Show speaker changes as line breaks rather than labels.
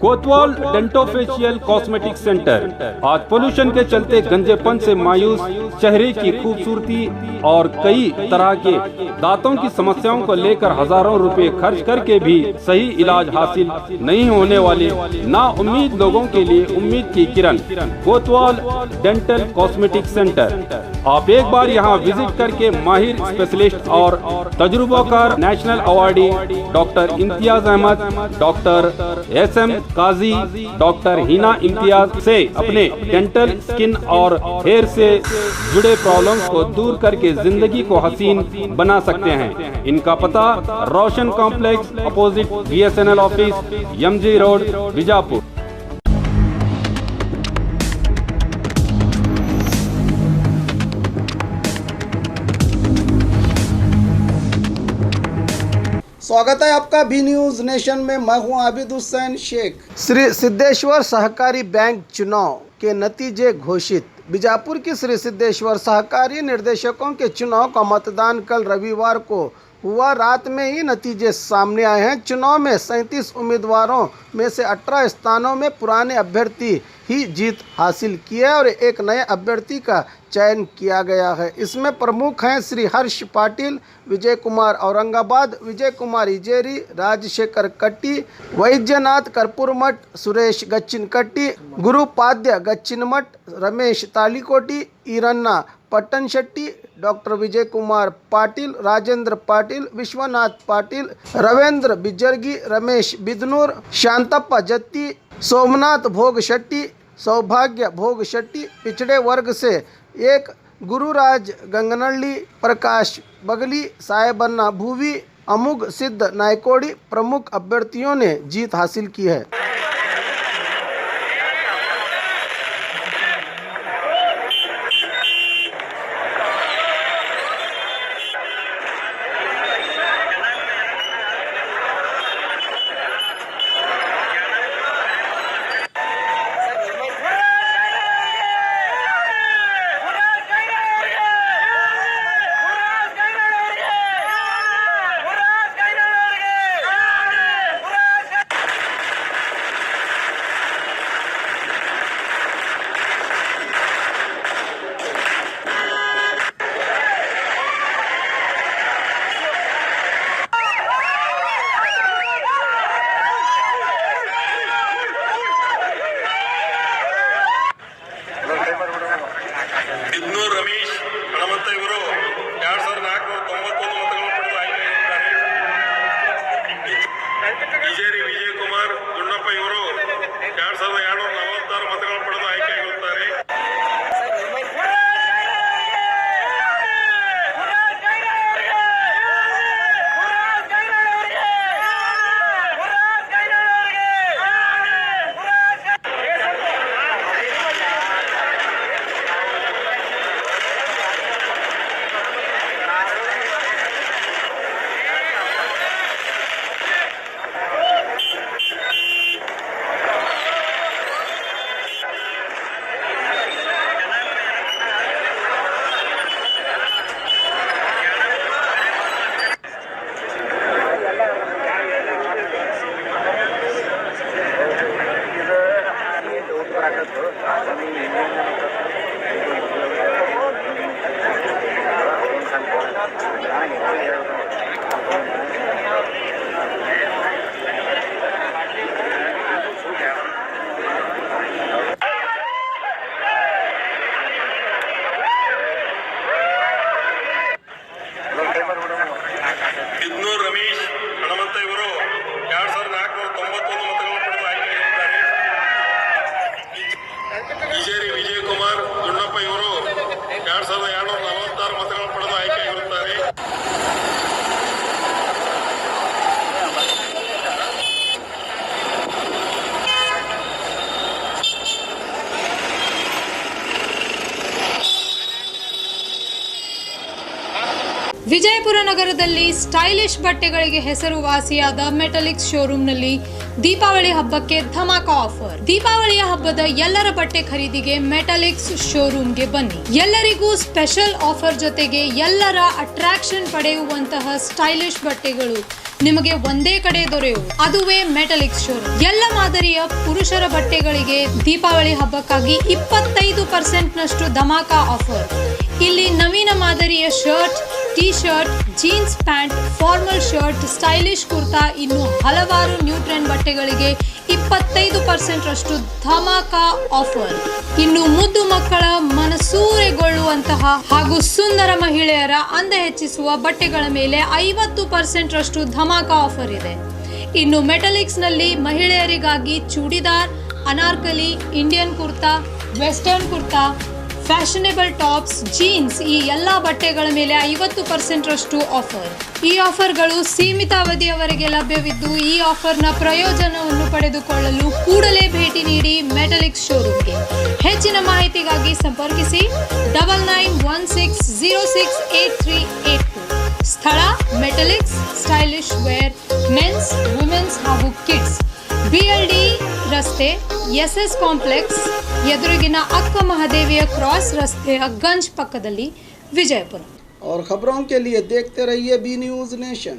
कोतवाल dentofacial cosmetic centre आज pollution के चलते गंजेपन से मायूस चेहरे की खूबसूरती और कई तरह के दांतों की समस्याओं को लेकर हजारों रुपए खर्च करके भी सही इलाज हासिल नहीं होने वाले ना उम्मीद लोगों के लिए उम्मीद की किरण कोतवाल डेंटल कॉस्मेटिक सेंटर। आप एक बार यहाँ विजिट करके माहिर स्पेशलिस्ट और तजुर्बाकार national awardee doctor Imtiaz Ahmad, doctor SM Kazi, doctor Hina Imtiaz से अपने डेंटल, स्किन और हेयर से जुड़े प्रॉब्लम्स को दूर करके जिंदगी को हसीन बना सकते हैं। इनका पता Roshan complex opposite BSNL office, MG road, Bijapur.
स्वागत है आपका भी न्यूज़ नेशन में। मैं हूं आबिद हुसैन शेख। श्री सिद्धेश्वर सहकारी बैंक चुनाव के नतीजे घोषित। बीजापुर की श्री सिद्धेश्वर सहकारी निर्देशकों के चुनाव का मतदान कल रविवार को हुआ। रात में ही नतीजे सामने आए हैं। चुनाव में 37 उम्मीदवारों में से 18 स्थानों में पुराने अभ्यर्थी ही जीत हासिल की है और एक नए अभ्यर्थी का चयन किया गया है। इसमें प्रमुख हैं श्री हर्ष पाटिल, विजय कुमार औरंगाबाद, विजय कुमार इजेरी, राजशेखर कट्टी, वैद्यनाथ कर्पूरमठ, सुरेश गच्चिनकट्टी, गुरुपाद्य गच्चिनमठ, रमेश तालीकोटी, ईरन्ना पट्टनशेट्टी, डॉक्टर विजय कुमार पाटिल, राजेंद्र पाटिल, विश्वनाथ पाटिल, रवेंद्र बिजर्गी, रमेश बिदनूर, शांतप्पा जत्ती, सोमनाथ भोग शेट्टी, सौभाग्य भोग शेट्टी। पिछड़े वर्ग से एक गुरुराज गंगनल्ली, प्रकाश बगली, साहेबन्ना भूवी, अमुग सिद्ध नायकोड़ी प्रमुख अभ्यर्थियों ने जीत हासिल की है।
ಬಿದ್ನೂರು ರಮೇಶ್ ಹಣಮಂತ ಇವರು 2491 ಮತಗಳನ್ನು ಪಡೆದು ಆಯ್ಕೆಯಾಗಿದ್ದಾರೆ. ಇಜೇರಿ ವಿಜಯ್ ಕುಮಾರ್ ಗುಂಡಪ್ಪ ಇವರು 2246 ಮತಗಳನ್ನು ಪಡೆದು ಆಯ್ಕೆಯಾಗಿರುತ್ತಾರೆ. ಬಿದ್ನೂರು ರಮೇಶ್ ಹಣಮಂತ ಇವರು 2491 ಮತಗಳನ್ನು ಪಡೆದು ಆಯ್ಕೆಯಾಗಿದ್ದಾರೆ. ಇಜೇರಿ ವಿಜಯ್ ಕುಮಾರ್ ಗುಂಡಪ್ಪ ಇವರು 2246 ಮತಗಳನ್ನು ಪಡೆದು ಆಯ್ಕೆಯಾಗಿರುತ್ತಾರೆ.
ವಿಜಯಪುರ ನಗರದಲ್ಲಿ ಸ್ಟೈಲಿಶ್ ಬಟ್ಟೆಗಳಿಗೆ ಹೆಸರುವಾಸಿಯಾದ ಮೆಟಾಲಿಕ್ಸ್ ಶೋರೂಮ್ನಲ್ಲಿ ದೀಪಾವಳಿ ಹಬ್ಬಕ್ಕೆ ಧಮಾಕ ಆಫರ್. ದೀಪಾವಳಿಯ ಹಬ್ಬದ ಎಲ್ಲರ ಬಟ್ಟೆ ಖರೀದಿಗೆ ಮೆಟಾಲಿಕ್ಸ್ ಶೋರೂಮ್ಗೆ ಬನ್ನಿ. ಎಲ್ಲರಿಗೂ ಸ್ಪೆಷಲ್ ಆಫರ್ ಜೊತೆಗೆ ಎಲ್ಲರ ಅಟ್ರಾಕ್ಷನ್ ಪಡೆಯುವಂತಹ ಸ್ಟೈಲಿಶ್ ಬಟ್ಟೆಗಳು ನಿಮಗೆ ಒಂದೇ ಕಡೆ ದೊರೆಯುವುದು, ಅದುವೇ ಮೆಟಲಿಕ್ಸ್ ಶೋರೂಮ್. ಎಲ್ಲ ಮಾದರಿಯ ಪುರುಷರ ಬಟ್ಟೆಗಳಿಗೆ ದೀಪಾವಳಿ ಹಬ್ಬಕ್ಕಾಗಿ 25% ನಷ್ಟು ಧಮಾಕ ಆಫರ್. ಇಲ್ಲಿ ನವೀನ ಮಾದರಿಯ shirt, T shirt, jeans pant, formal shirt, stylish kurta, ಇನ್ನು ಹಲವಾರು ನ್ಯೂ ಟ್ರೆಂಡ್ ಬಟ್ಟೆಗಳಿಗೆ 25% ರಷ್ಟು ಧಮಾಕ ಆಫರ್. ಇನ್ನು ಮುದ್ದು ಮಕ್ಕಳ ಮನಸೂರೆಗೊಳ್ಳುವಂತಹ ಹಾಗೂ ಸುಂದರ ಮಹಿಳೆಯರ ಅಂದ ಹೆಚ್ಚಿಸುವ ಬಟ್ಟೆಗಳ ಮೇಲೆ 50% ರಷ್ಟು ಧಮಾಕ ಆಫರ್ ಇದೆ. ಇನ್ನು ಮೆಟಲಿಕ್ಸ್ ನಲ್ಲಿ ಮಹಿಳೆಯರಿಗಾಗಿ churidar, Anarkali, Indian kurta, western kurta, fashionable tops, jeans ಈ ಎಲ್ಲ ಬಟ್ಟೆಗಳ ಮೇಲೆ 50% ರಷ್ಟು ಆಫರ್. ಈ ಆಫರ್ಗಳು ಸೀಮಿತ ಅವಧಿಯವರೆಗೆ ಲಭ್ಯವಿದ್ದು, ಈ ಆಫರ್ನ ಪ್ರಯೋಜನವನ್ನು ಪಡೆದುಕೊಳ್ಳಲು ಕೂಡಲೇ ಭೇಟಿ ನೀಡಿ ಮೆಟಲಿಕ್ಸ್ ಶೋರೂಮ್ಗೆ. ಹೆಚ್ಚಿನ ಮಾಹಿತಿಗಾಗಿ ಸಂಪರ್ಕಿಸಿ 9916068382. ಸ್ಥಳ Metaliks stylish wear men's, women's ಹಾಗೂ ಕಿಡ್ಸ್, BLD ರಸ್ತೆ, SS ಕಾಂಪ್ಲೆಕ್ಸ್ ಎದುರಿಗಿನ ಅಕ್ಕ ಮಹಾದೇವಿಯ ಕ್ರಾಸ್ ರಸ್ತೆಯ ಗಂಜ್ ಪಕ್ಕದಲ್ಲಿ, ವಿಜಯಪುರ.
और खबरों के लिए देखते रहिए बी न्यूज़ नेशन.